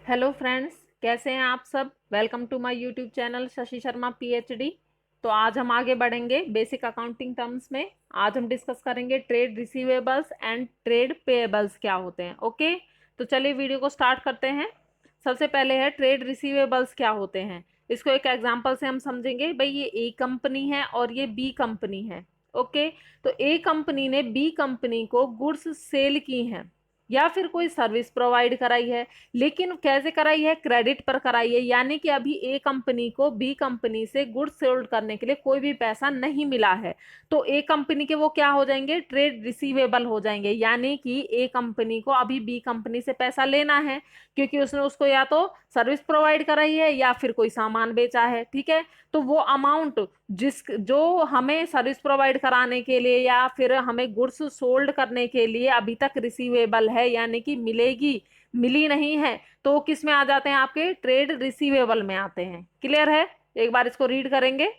Hello friends, कैसे हैं आप सब। Welcome to my YouTube channel Shashi Sharma PhD. तो आज हम आगे बढ़ेंगे बेसिक अकाउंटिंग टर्म्स में। आज हम डिस्कस करेंगे trade receivables and trade payables क्या होते हैं। ओके, तो चलिए वीडियो को स्टार्ट करते हैं। सबसे पहले है ट्रेड रिसीवेबल्स क्या होते हैं। इसको एक एग्जांपल से हम समझेंगे। भाई ये ए कंपनी है और ये बी कंपनी है। ओके, तो ए कंपनी ने बी कंपनी को गुड्स सेल की हैं या फिर कोई सर्विस प्रोवाइड कराई है, लेकिन कैसे कराई है, क्रेडिट पर कराई है। यानी कि अभी ए कंपनी को बी कंपनी से गुड्स सोल्ड करने के लिए कोई भी पैसा नहीं मिला है। तो ए कंपनी के वो क्या हो जाएंगे, ट्रेड रिसीवेबल हो जाएंगे। यानी कि ए कंपनी को अभी बी कंपनी से पैसा लेना है, क्योंकि उसने उसको या तो सर्विस प्रोवाइड कराई है या फिर कोई सामान बेचा है। ठीक है, तो वो अमाउंट जो हमें सर्विस प्रोवाइड कराने के लिए या फिर हमें गुड्स सोल्ड करने के लिए अभी तक रिसीवेबल है, यानी कि मिलेगी, मिली नहीं है, तो वो किस में आ जाते हैं, आपके ट्रेड रिसीवेबल में आते हैं। क्लियर है, एक बार इसको रीड करेंगे।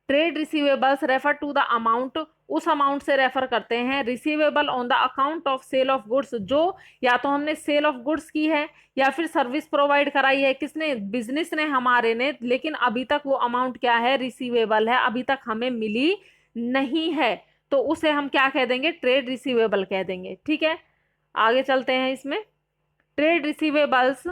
Trade receivables refer to the amount, उस अमाउंट से रेफर करते हैं, receivable on the account of sale of goods, जो या तो हमने सेल ऑफ गुड्स की है या फिर सर्विस प्रोवाइड कराई है, किसने, बिजनेस ने, हमारे ने, लेकिन अभी तक वो अमाउंट क्या है, रिसीवेबल है, अभी तक हमें मिली नहीं है। तो उसे हम क्या कह देंगे, ट्रेड रिसीवेबल कह देंगे। ठीक है, आगे चलते हैं इसमें। Trade receivables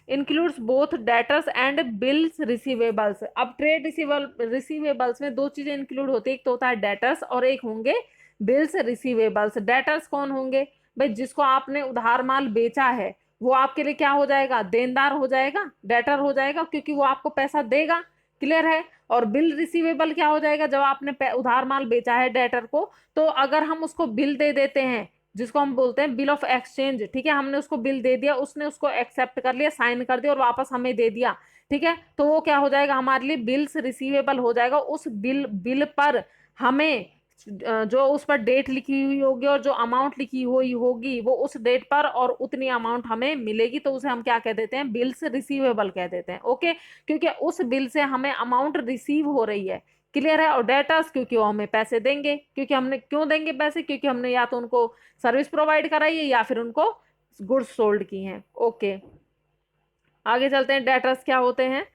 includes both debtors and bills receivables. अब ट्रेड रिसीवेबल्स में दो चीजें इंक्लूड होती है, एक तो होता है डेटर्स और एक होंगे बिल्स रिसीवेबल्स। डेटर्स कौन होंगे, भाई जिसको आपने उधार माल बेचा है वो आपके लिए क्या हो जाएगा, देनदार हो जाएगा, डेटर हो जाएगा, क्योंकि वो आपको पैसा देगा। क्लियर है। और बिल रिसीवेबल क्या हो जाएगा, जब आपने उधार माल बेचा है डेटर को, तो अगर हम उसको बिल दे देते हैं, जिसको हम बोलते हैं बिल ऑफ एक्सचेंज। ठीक है, हमने उसको बिल दे दिया, उसने उसको एक्सेप्ट कर लिया, साइन कर दिया और वापस हमें दे दिया। ठीक है, तो वो क्या हो जाएगा, हमारे लिए बिल्स रिसीवेबल हो जाएगा। उस बिल पर हमें जो उस पर डेट लिखी हुई होगी और जो अमाउंट लिखी हुई होगी वो उस डेट पर और उतनी अमाउंट हमें मिलेगी, तो उसे हम क्या कह देते हैं, बिल्स रिसीवेबल कह देते हैं। ओके, क्योंकि उस बिल से हमें अमाउंट रिसीव हो रही है। क्लियर है। और डेटर्स, क्योंकि वो हमें पैसे देंगे, क्योंकि हमने, क्यों देंगे पैसे, क्योंकि हमने या तो उनको सर्विस प्रोवाइड कराई है या फिर उनको गुड्स सोल्ड की हैं। ओके, आगे चलते हैं। डेटर्स क्या होते हैं,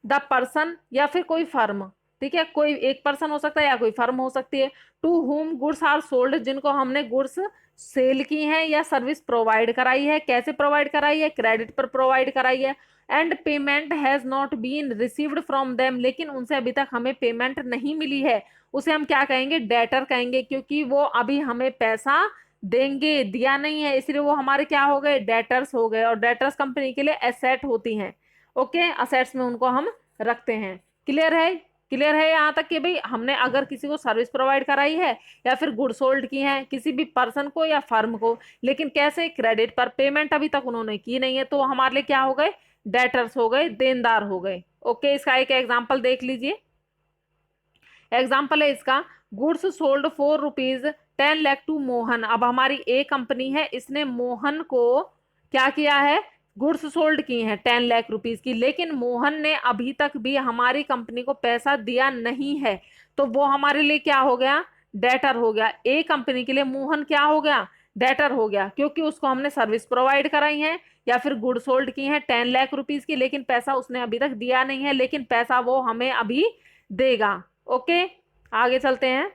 द पर्सन या फिर कोई फर्म। ठीक है, कोई एक पर्सन हो सकता है या कोई फर्म हो सकती है। To whom goods are sold, जिनको हमने गुड्स सेल की हैं या सर्विस प्रोवाइड कराई है। कैसे प्रोवाइड कराई है, क्रेडिट पर प्रोवाइड कराई है। And payment has not been received from them, लेकिन उनसे अभी तक हमें पेमेंट नहीं मिली है, उसे हम क्या कहेंगे, डेटर कहेंगे, क्योंकि वो अभी हमें पैसा देंगे, दिया नहीं है, इसलिए वो हमारे क्या हो गए, डेटर्स हो गए। और डेटर्स कंपनी के लिए एसेट होती हैं। ओके, असेट्स में उनको हम रखते हैं। क्लियर है। क्लियर है यहाँ तक कि भाई हमने अगर किसी को सर्विस प्रोवाइड कराई है या फिर गुड सोल्ड की है किसी भी पर्सन को या फर्म को, लेकिन कैसे, क्रेडिट पर, पेमेंट अभी तक उन्होंने की नहीं है, तो हमारे लिए क्या हो गए, डेटर्स हो गए, देनदार हो गए। ओके, इसका एक एग्जाम्पल देख लीजिए। एग्जाम्पल है इसका, goods sold ₹4 10 lakh to Mohan. अब हमारी ए कंपनी है, इसने मोहन को क्या किया है, गुड्स सोल्ड की हैं 10 लाख रुपीज की, लेकिन मोहन ने अभी तक भी हमारी कंपनी को पैसा दिया नहीं है, तो वो हमारे लिए क्या हो गया, डेटर हो गया। ए कंपनी के लिए मोहन क्या हो गया, डेटर हो गया, क्योंकि उसको हमने सर्विस प्रोवाइड कराई है या फिर गुड सोल्ड की है 10 लाख रुपीज की, लेकिन पैसा उसने अभी तक दिया नहीं है, लेकिन पैसा वो हमें अभी देगा। ओके, आगे चलते हैं।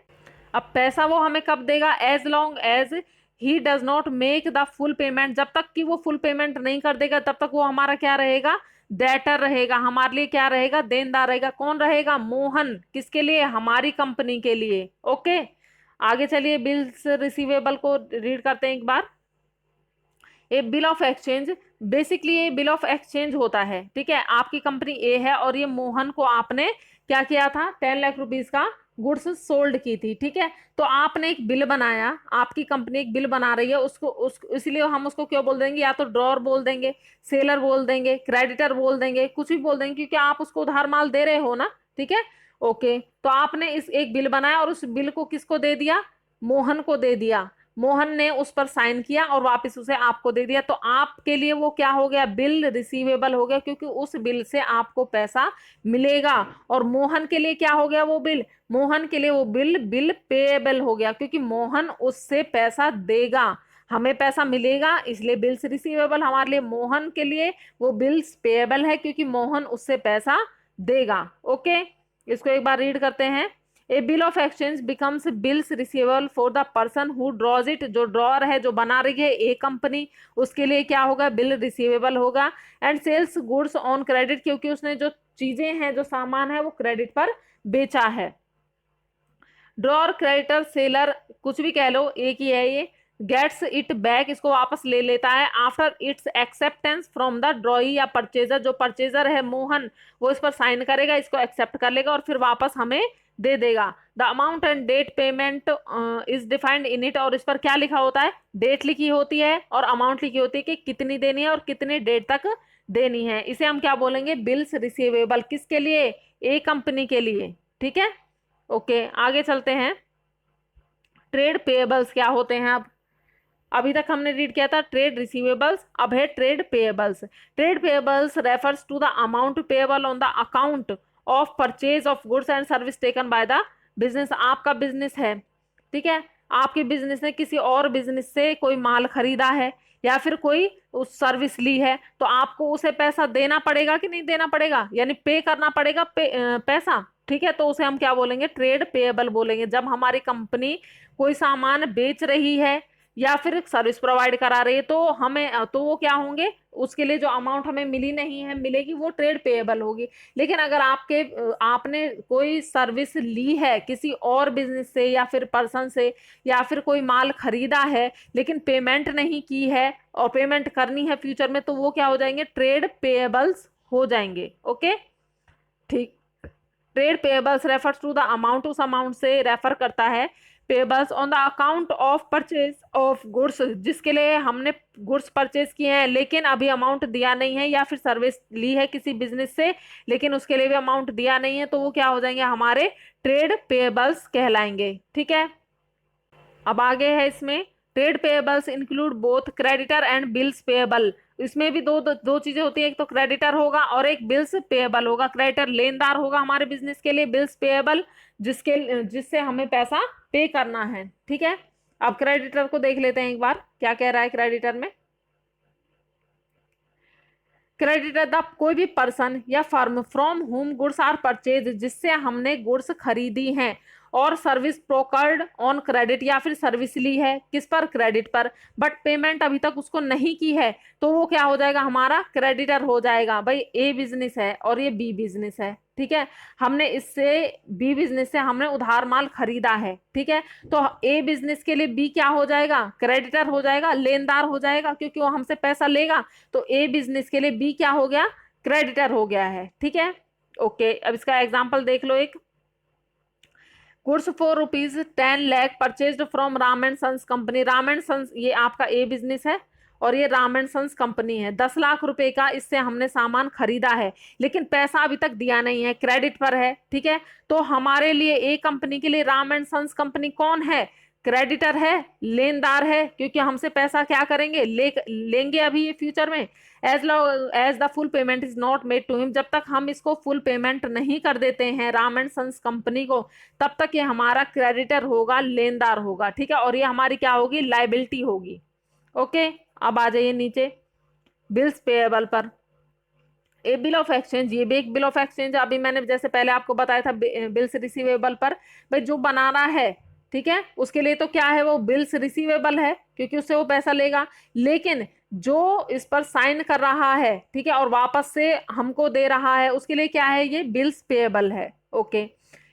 अब पैसा वो हमें कब देगा, as long as he does not make the full payment, जब तक कि वो फुल पेमेंट नहीं कर देगा तब तक वो हमारा क्या रहेगा, डेटर रहेगा, हमारे लिए क्या रहेगा, देनदार रहेगा। कौन रहेगा, मोहन, किसके लिए, हमारी कंपनी के लिए। ओके, आगे चलिए, बिल्स रिसीवेबल को रीड करते हैं एक बार। ए बिल ऑफ एक्सचेंज, बेसिकली ये बिल ऑफ एक्सचेंज होता है। ठीक है, आपकी कंपनी ए है और ये मोहन को आपने क्या किया था, 10 लाख रुपीज का गुड्स सोल्ड की थी। ठीक है, तो आपने एक बिल बनाया, आपकी कंपनी एक बिल बना रही है, इसलिए हम उसको क्यों बोल देंगे, या तो ड्रॉर बोल देंगे, सेलर बोल देंगे, क्रेडिटर बोल देंगे, कुछ भी बोल देंगे, क्योंकि आप उसको उधार माल दे रहे हो ना। ठीक है, ओके, तो आपने इस एक बिल बनाया और उस बिल को किसको दे दिया, मोहन को दे दिया। मोहन ने उस पर साइन किया और वापस उसे आपको दे दिया, तो आपके लिए वो क्या हो गया, बिल रिसीवेबल हो गया, क्योंकि उस बिल से आपको पैसा मिलेगा। और मोहन के लिए क्या हो गया, वो बिल, मोहन के लिए वो बिल बिल पेएबल हो गया, क्योंकि मोहन उससे पैसा देगा, हमें पैसा मिलेगा, इसलिए बिल्स रिसीवेबल हमारे लिए, मोहन के लिए वो बिल्स पेएबल है क्योंकि मोहन उससे पैसा देगा। ओके, इसको एक बार रीड करते हैं। A bill of exchange becomes bills receivable for the person who draws it, जो ड्रॉर है, जो बना रही है ए कंपनी, उसके लिए क्या होगा, बिल रिसीवेबल होगा। And sales goods on credit, क्योंकि उसने जो चीजें हैं, जो सामान है, वो क्रेडिट पर बेचा है। ड्रॉर, क्रेडिटर, सेलर, कुछ भी कह लो, एक ही है ये। गेट्स इट बैक, इसको वापस ले लेता है after it's acceptance from the ड्रॉई या परचेजर, जो परचेजर है मोहन, वो इस पर साइन करेगा, इसको एक्सेप्ट कर लेगा और फिर वापस हमें दे देगा। The amount and date payment is defined in it, और इस पर क्या लिखा होता है, डेट लिखी होती है और अमाउंट लिखी होती है कि कितनी देनी है और कितनी डेट तक देनी है। इसे हम क्या बोलेंगे, बिल्स रिसीवेबल। किसके लिए, ए कंपनी के लिए। ठीक है, ओके, आगे चलते हैं। ट्रेड पेएबल्स क्या होते हैं। अब अभी तक हमने रीड किया था ट्रेड रिसीवेबल्स, अब है trade payables. Trade payables refers to the amount payable on the account of purchase of goods and service taken by the business. आपका बिजनेस है, ठीक है, आपके बिजनेस ने किसी और बिजनेस से कोई माल खरीदा है या फिर कोई उस सर्विस ली है, तो आपको उसे पैसा देना पड़ेगा कि नहीं देना पड़ेगा, यानी पे करना पड़ेगा पैसा। ठीक है, तो उसे हम क्या बोलेंगे, ट्रेड पेएबल बोलेंगे। जब हमारी कंपनी कोई सामान बेच रही है या फिर सर्विस प्रोवाइड करा रही है, तो हमें, तो वो क्या होंगे, उसके लिए जो अमाउंट हमें मिली नहीं है, मिलेगी, वो ट्रेड पेएबल होगी। लेकिन अगर आपने कोई सर्विस ली है किसी और बिजनेस से या फिर पर्सन से, या फिर कोई माल खरीदा है लेकिन पेमेंट नहीं की है और पेमेंट करनी है फ्यूचर में, तो वो क्या हो जाएंगे, ट्रेड पेएबल्स हो जाएंगे। ओके, ठीक। Trade payables refers to the amount, उस अमाउंट से रेफर करता है। Payables on the account of purchase of goods, जिसके लिए हमने गुड्स परचेज किए हैं लेकिन अभी अमाउंट दिया नहीं है, या फिर सर्विस ली है किसी बिजनेस से लेकिन उसके लिए भी अमाउंट दिया नहीं है, तो वो क्या हो जाएंगे, हमारे ट्रेड पेएबल्स कहलाएंगे। ठीक है, अब आगे है इसमें, trade payables include both creditor and bills payable. इसमें भी दो चीजें होती है, एक तो क्रेडिटर होगा और एक बिल्स पेएबल होगा। क्रेडिटर लेनदार होगा हमारे बिजनेस के लिए, बिल्स पेएबल जिससे हमें पैसा पे करना है। ठीक है, अब क्रेडिटर को देख लेते हैं एक बार, क्या कह रहा है क्रेडिटर में। क्रेडिटर द कोई भी पर्सन या firm from whom goods are purchase, जिससे हमने गुड्स खरीदी हैं और सर्विस प्रोकर्ड ऑन क्रेडिट, या फिर सर्विस ली है किस पर, क्रेडिट पर, बट पेमेंट अभी तक उसको नहीं की है, तो वो क्या हो जाएगा, हमारा क्रेडिटर हो जाएगा। भाई ए बिजनेस है और ये बी बिजनेस है, ठीक है, हमने इससे, बी बिजनेस से हमने उधार माल खरीदा है, ठीक है, तो ए बिजनेस के लिए बी क्या हो जाएगा, क्रेडिटर हो जाएगा, लेनदार हो जाएगा, क्योंकि वो हमसे पैसा लेगा, तो ए बिजनेस के लिए बी क्या हो गया, क्रेडिटर हो गया है। ठीक है, ओके, अब इसका एग्जांपल देख लो। एक goods for ₹10 lakh purchased from Ram and sons company. Ram and sons ये आपका ए बिजनेस है और ये राम एंड सन्स कंपनी है। 10 लाख रुपए का इससे हमने सामान खरीदा है लेकिन पैसा अभी तक दिया नहीं है, क्रेडिट पर है। ठीक है, तो हमारे लिए ए कंपनी के लिए राम एंड सन्स कंपनी कौन है, क्रेडिटर है, लेनदार है, क्योंकि हमसे पैसा क्या करेंगे, लेंगे अभी ये फ्यूचर में। As long as the full payment is not made to him, जब तक हम इसको फुल पेमेंट नहीं कर देते हैं राम एंड सन्स कंपनी को, तब तक ये हमारा क्रेडिटर होगा, लेनदार होगा। ठीक है, और ये हमारी क्या होगी, लाइबिलिटी होगी। ओके, अब आ जाइए नीचे बिल्स पेएबल पर। ए बिल ऑफ एक्सचेंज, ये भी एक बिल ऑफ एक्सचेंज, अभी मैंने जैसे पहले आपको बताया था बिल्स रिसीवेबल पर। भाई जो बना रहा है, ठीक है, उसके लिए तो क्या है, वो बिल्स रिसीवेबल है क्योंकि उससे वो पैसा लेगा, लेकिन जो इस पर साइन कर रहा है, ठीक है, और वापस से हमको दे रहा है, उसके लिए क्या है, ये बिल्स पेएबल है। Okay,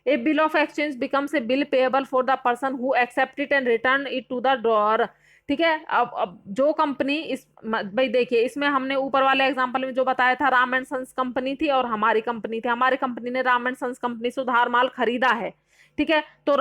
a bill of exchange becomes a bill payable for the person who accept it and return it to the drawer. ठीक है, अब जो कंपनी इस, भाई देखिए, इसमें हमने ऊपर वाले एग्जांपल में जो बताया था, राम एंड सन्स कंपनी थी और हमारी कंपनी थी। हमारी कंपनी ने राम एंड सन्स कंपनी से उधार माल खरीदा है, ठीक है, तो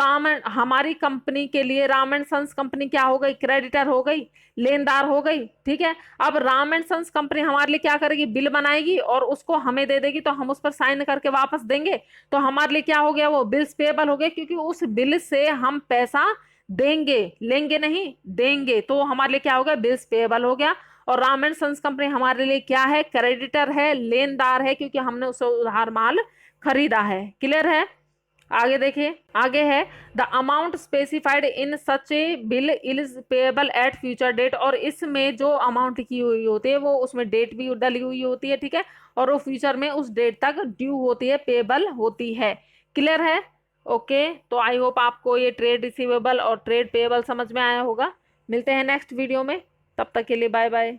हमारी कंपनी के लिए राम एंड सन्स कंपनी क्या हो गई, क्रेडिटर हो गई, लेनदार हो गई। ठीक है, अब राम एंड सन्स कंपनी हमारे लिए क्या करेगी, बिल बनाएगी और उसको हमें दे देगी, तो हम उस पर साइन करके वापस देंगे, तो हमारे लिए क्या हो गया, वो बिल्स पेएबल हो गए, क्योंकि उस बिल से हम पैसा देंगे, लेंगे नहीं, देंगे, तो हमारे लिए क्या हो गया, बिल्स पेएबल हो गया। और राम एंड सन्स कंपनी हमारे लिए क्या है, क्रेडिटर है, लेनदार है, क्योंकि हमने उसे उधार माल खरीदा है। क्लियर है, आगे देखिए, आगे है the amount specified in such a bill is payable at future date, और इसमें जो अमाउंट की हुई होती है वो उसमें डेट भी डली हुई होती है, ठीक है, और वो फ्यूचर में उस डेट तक ड्यू होती है, पेएबल होती है। क्लियर है? ओके, तो आई होप आपको ये ट्रेड रिसीवेबल और ट्रेड पेएबल समझ में आया होगा। मिलते हैं नेक्स्ट वीडियो में, तब तक के लिए बाय बाय।